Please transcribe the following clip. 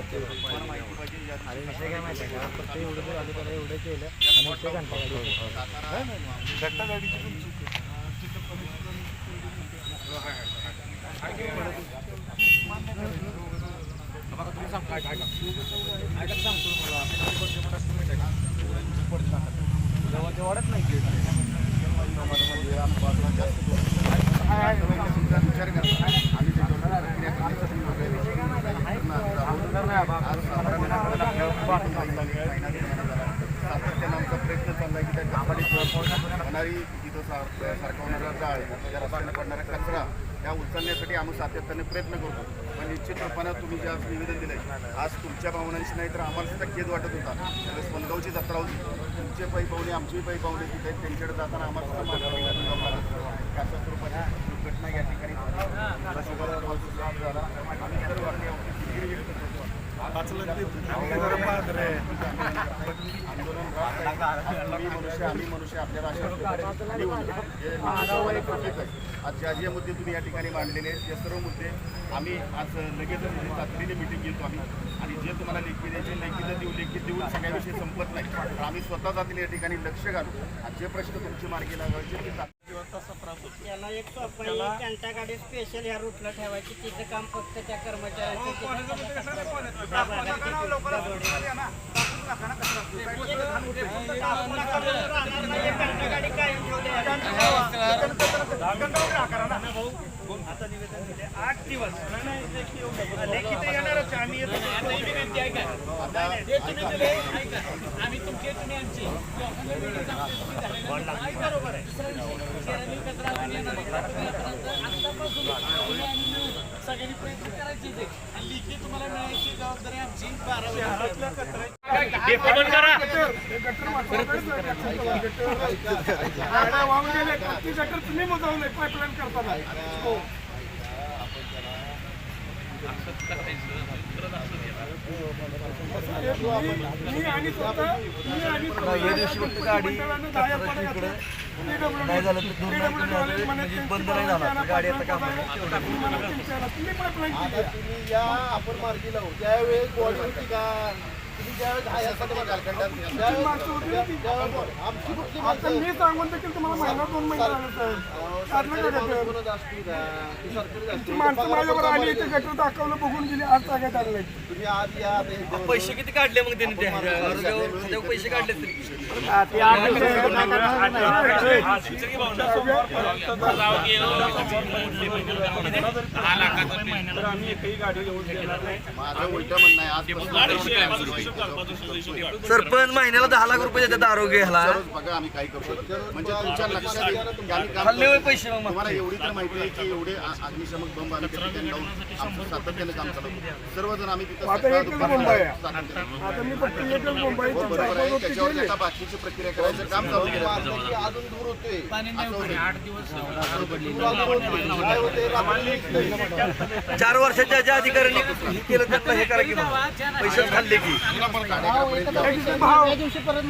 अरे विषय काय माहिती आहे का, फक्त एवढं जर आलं त्याला एवढं केलं आणि विषय घंटा गाडी वाढत नाही विचार करता सातत्यानं आमचा प्रयत्न चालला आहे की त्या गावाडी होणारी तिथं सरकवणारा जाळ त्या रस्त्याने पडणारा कचरा त्या उचलण्यासाठी आम्ही सातत्याने प्रयत्न करतो. पण निश्चित रूपानं तुम्ही जे आज निवेदन दिलं आज तुमच्या भावनांशी नाही तर आम्हाला सुद्धा खेद वाटत होता. स्वंदावची जत्रा होती, तुमचे पै पाहुणे आमचेही पै पाहुणे तिथे त्यांच्याकडे जाताना आम्हाला सुद्धा अशा स्वरूपाची दुर्घटना या ठिकाणी आम्ही मनुष्य आपल्याला आज जे मुद्दे तुम्ही या ठिकाणी मांडलेले आहेत या सर्व मुद्दे आम्ही आज लगेच तातडीने मिटिंग घेतो आम्ही आणि जे तुम्हाला लेखी द्यायचे लेखी देऊन सगळ्याविषयी संपत नाही तर आम्ही स्वतः जातील या ठिकाणी लक्ष घालू आणि जे प्रश्न तुमची मार्गी लागायचे याला एक घंटा गाडी स्पेशल ह्या रूटला ठेवायची तिचं काम फक्त त्या कर्मचाऱ्यांचं गाडी काय आता निवेदन दिले 8 दिवस लेखी तर येणारच आम्ही विनंती आहे का आम्ही तुमची तुम्ही आमची बरोबर आहे सगळ्यांनी प्रयत्न करायचे आणि लिखी तुम्हाला मिळायची जबाबदारी आमची 12 तुम्ही मोजावलं पाईपलाईन करताना नाही झालं तर बंद नाही झाला गाडी आता काम या आपण मार्गी लावू त्यावेळेस बॉडी होती का मी सांगून देखील तुम्हाला महिना 2 महिने माणसं माझ्यावर आली इथे गटर दाखवलं बघून गेली आज सांगायचं आलं नाही. तुम्ही आज या पैसे किती काढले मग त्यांनी पैसे काढले माझं उलट म्हणणं आहे सरपंच महिन्याला 10 लाख रुपये देतात आरोग्य ह्याला बघा आम्ही काय करू शकतो म्हणजे तुमच्या लक्षात येईल की आम्ही काम पैसे तुम्हाला एवढी तर माहिती आहे की एवढे अग्निशमक बंब आम्ही त्या ठिकाणी लावून आमचं सातत्याने काम चालवतो सर्वजण आम्ही तिथं बरोबर आहे त्याच्यावर आता बाकीची प्रक्रिया करायचं काम चालू केलं अजून दूर होते 4 वर्षाच्या ज्या अधिकाऱ्यांनी केलं त्यांना हे करा की पैसे खाल्ले की दिवशी परत